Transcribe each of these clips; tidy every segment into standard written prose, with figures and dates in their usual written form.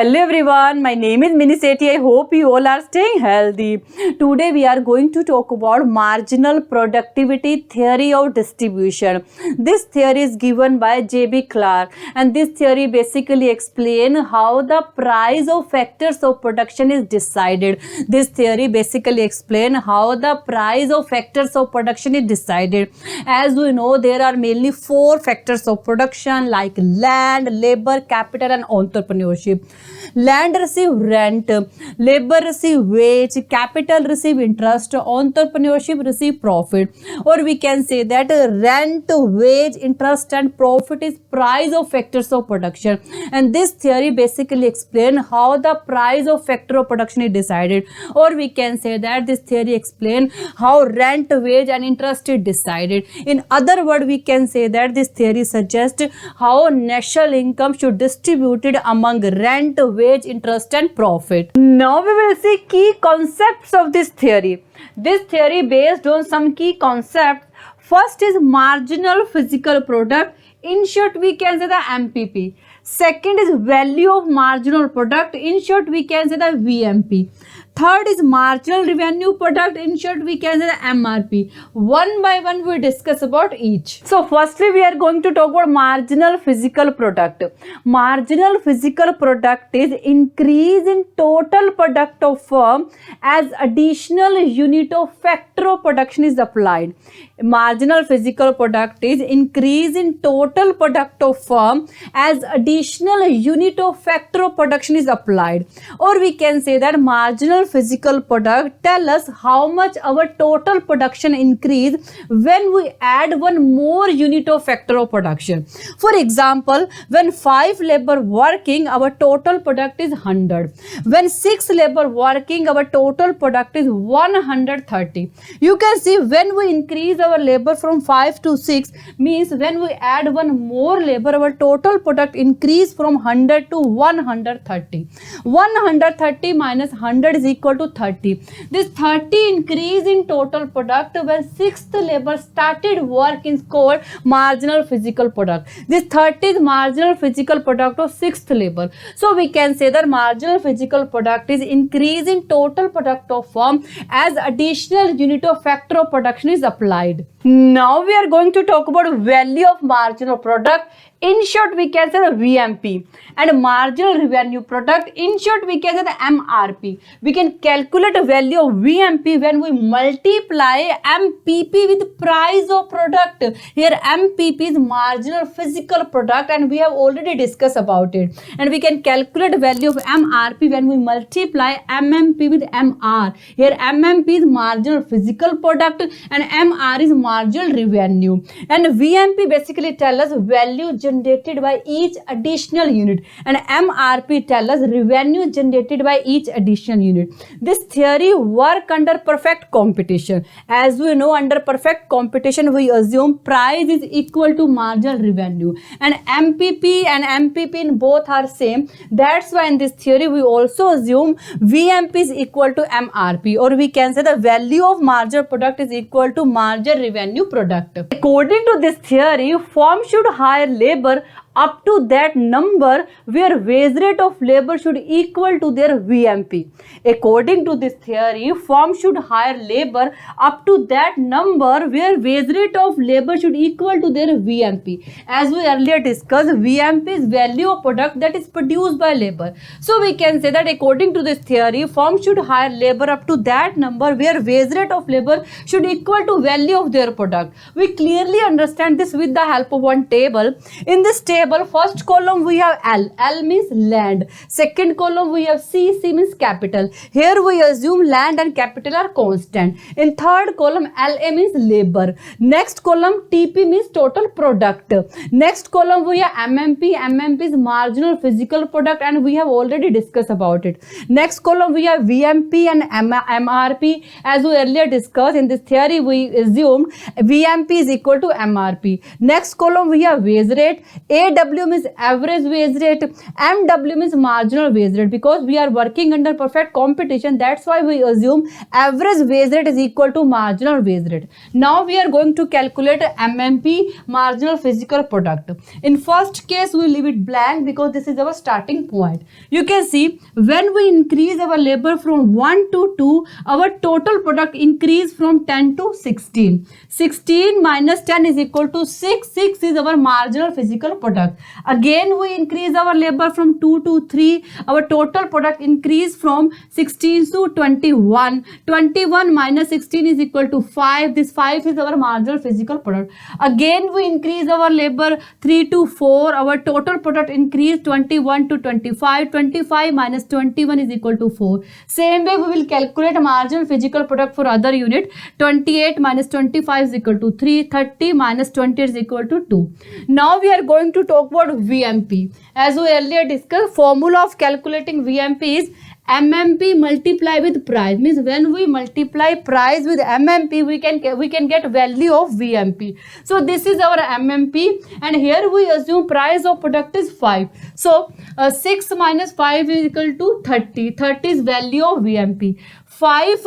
Hello everyone, my name is Mini Sethi. I hope you all are staying healthy. Today we are going to talk about marginal productivity theory of distribution. This theory is given by J.B. Clark, and this theory basically explains how the price of factors of production is decided. This theory basically explains how the price of factors of production is decided. As we know, there are mainly 4 factors of production like land, labor, capital and entrepreneurship. Land receive rent, labor receive wage, capital receive interest, entrepreneurship receive profit. Or we can say that rent, wage, interest and profit is price of factors of production. And this theory basically explains how the price of factor of production is decided. Or we can say that this theory explains how rent, wage and interest is decided. In other words, we can say that this theory suggests how national income should be distributed among rent, wage, interest and profit. Now we will see key concepts of this theory. This theory based on some key concepts. First is marginal physical product. In short, we can say the MPP. Second is value of marginal product. In short, we can say the VMP. Third is marginal revenue product. In short, we can say the MRP. One by one we discuss about each. So firstly, we are going to talk about marginal physical product. Marginal physical product is increase in total product of firm as additional unit of factor of production is applied. Marginal physical product is increase in total product of firm as additional unit of factor of production is applied. Or we can say that marginal physical product tell us how much our total production increase when we add one more unit of factor of production. For example, when 5 labor working, our total product is 100. When 6 labor working, our total product is 130. You can see when we increase our labor from 5 to 6 means when we add one more labor, our total product increase from 100 to 130. 130 minus 100 is equal to 30. This 30 increase in total product when 6th labor started work is called marginal physical product. This 30 is marginal physical product of 6th labor. So we can say that marginal physical product is increase in total product of firm as additional unit of factor of production is applied. Now we are going to talk about value of marginal product. In short, we can say the VMP, and marginal revenue product. In short, we can say the MRP. We can calculate the value of VMP when we multiply MPP with price of product. Here MPP is marginal physical product and we have already discussed about it. And we can calculate the value of MRP when we multiply MMP with MR. Here MMP is marginal physical product and MR is marginal revenue. And VMP basically tell us value generated by each additional unit, and MRP tell us revenue generated by each additional unit. This theory work under perfect competition. As we know, under perfect competition we assume price is equal to marginal revenue, and MPP and MPP in both are same. That's why in this theory we also assume VMP is equal to MRP, or we can say the value of marginal product is equal to marginal revenue product. According to this theory, firm should hire labor up to that number where wage rate of labor should equal to their VMP. According to this theory, firm should hire labor up to that number where wage rate of labor should equal to their VMP. As we earlier discussed, VMP is value of product that is produced by labor. So we can say that according to this theory, firm should hire labor up to that number where wage rate of labor should equal to value of their product. We clearly understand this with the help of one table. In this table, first column we have L. L means land. Second column we have C. C means capital. Here we assume land and capital are constant. In third column LA means labor. Next column TP means total product. Next column we have MMP. MMP is marginal physical product and we have already discussed about it. Next column we have VMP and MRP. As we earlier discussed, in this theory we assumed VMP is equal to MRP. Next column we have wage rate. A AW means average wage rate, MW means marginal wage rate. Because we are working under perfect competition, that's why we assume average wage rate is equal to marginal wage rate. Now we are going to calculate MMP, marginal physical product. In first case we leave it blank because this is our starting point. You can see when we increase our labor from 1 to 2, our total product increase from 10 to 16. 16 minus 10 is equal to 6. 6 is our marginal physical product. Again we increase our labor from 2 to 3. Our total product increase from 16 to 21. 21 minus 16 is equal to 5. This 5 is our marginal physical product. Again we increase our labor 3 to 4. Our total product increase 21 to 25. 25 minus 21 is equal to 4. Same way we will calculate marginal physical product for other unit. 28 minus 25 is equal to 3. 30 minus 20 is equal to 2. Now we are going to talk about VMP. As we earlier discussed, formula of calculating VMP is MMP multiply with price. Means when we multiply price with MMP, we can get value of VMP. So this is our MMP, and here we assume price of product is 5. So 6 minus 5 is equal to 30. 30 is value of VMP. 5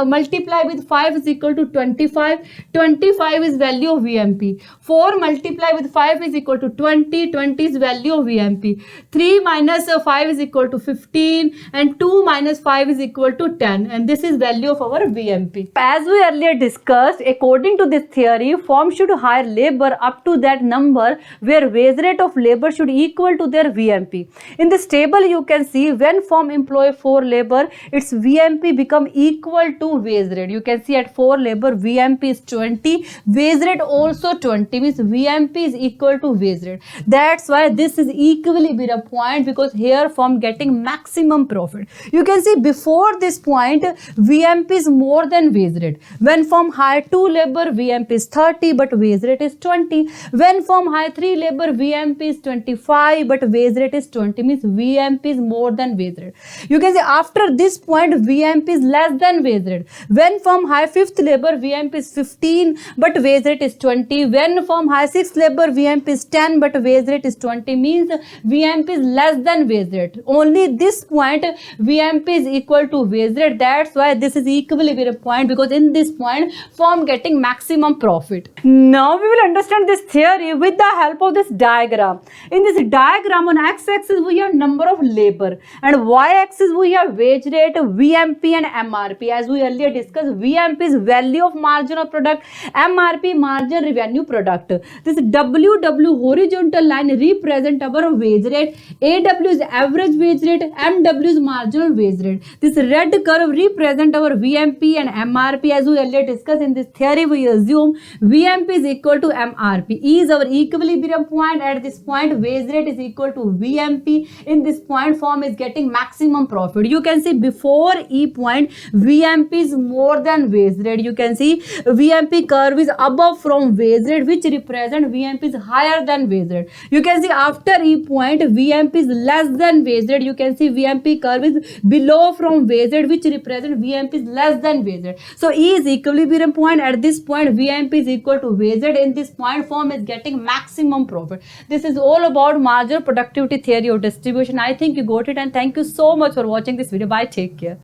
multiply with 5 is equal to 25. 25 is value of VMP. 4 multiply with 5 is equal to 20. 20 is value of VMP. 3 minus 5 is equal to 15, and 2 minus 5 is equal to 10, and this is value of our VMP. As we earlier discussed, according to this theory, firm should hire labor up to that number where wage rate of labor should equal to their VMP. In this table you can see when firm employ 4 labor, its VMP become equal to wage rate. You can see at 4 labor VMP is 20, wage rate also 20, means VMP is equal to wage rate. That's why this is equilibrium point, because here firm getting maximum profit. You can see before this point VMP is more than wage rate. When firm hire 2 labor, VMP is 30 but wage rate is 20. When firm hire 3 labor, VMP is 25 but wage rate is 20, means VMP is more than wage rate. You can see after this point VMP is less than wage rate. When firm hire 5th labor, VMP is 15 but wage rate is 20. When firm hire 6th labor, VMP is 10 but wage rate is 20, means VMP is less than wage rate. Only this point VMP is equal to wage rate. That's why this is equilibrium point, because in this point firm getting maximum profit. Now we will understand this theory with the help of this diagram. In this diagram, on x-axis we have number of labor, and y-axis we have wage rate, VMP and MRP. As we earlier discussed, VMP is value of marginal product, MRP marginal revenue product. This WW horizontal line represent our wage rate, AW is average wage rate, MW is marginal wage rate. This red curve represent our VMP and MRP. As we earlier discussed, in this theory we assume VMP is equal to MRP. E is our equilibrium point. At this point wage rate is equal to VMP. In this point firm is getting maximum profit. You can see before E point VMP is more than wage rate. You can see VMP curve is above from wage rate, which represent VMP is higher than wage rate. You can see after E point VMP is less than wage rate. You can see VMP curve is below from wage rate, which represent VMP is less than wage rate. So E is equilibrium point. At this point VMP is equal to wage rate. In this point firm is getting maximum profit. This is all about marginal productivity theory of distribution. I think you got it, and thank you so much for watching this video. Bye, take care.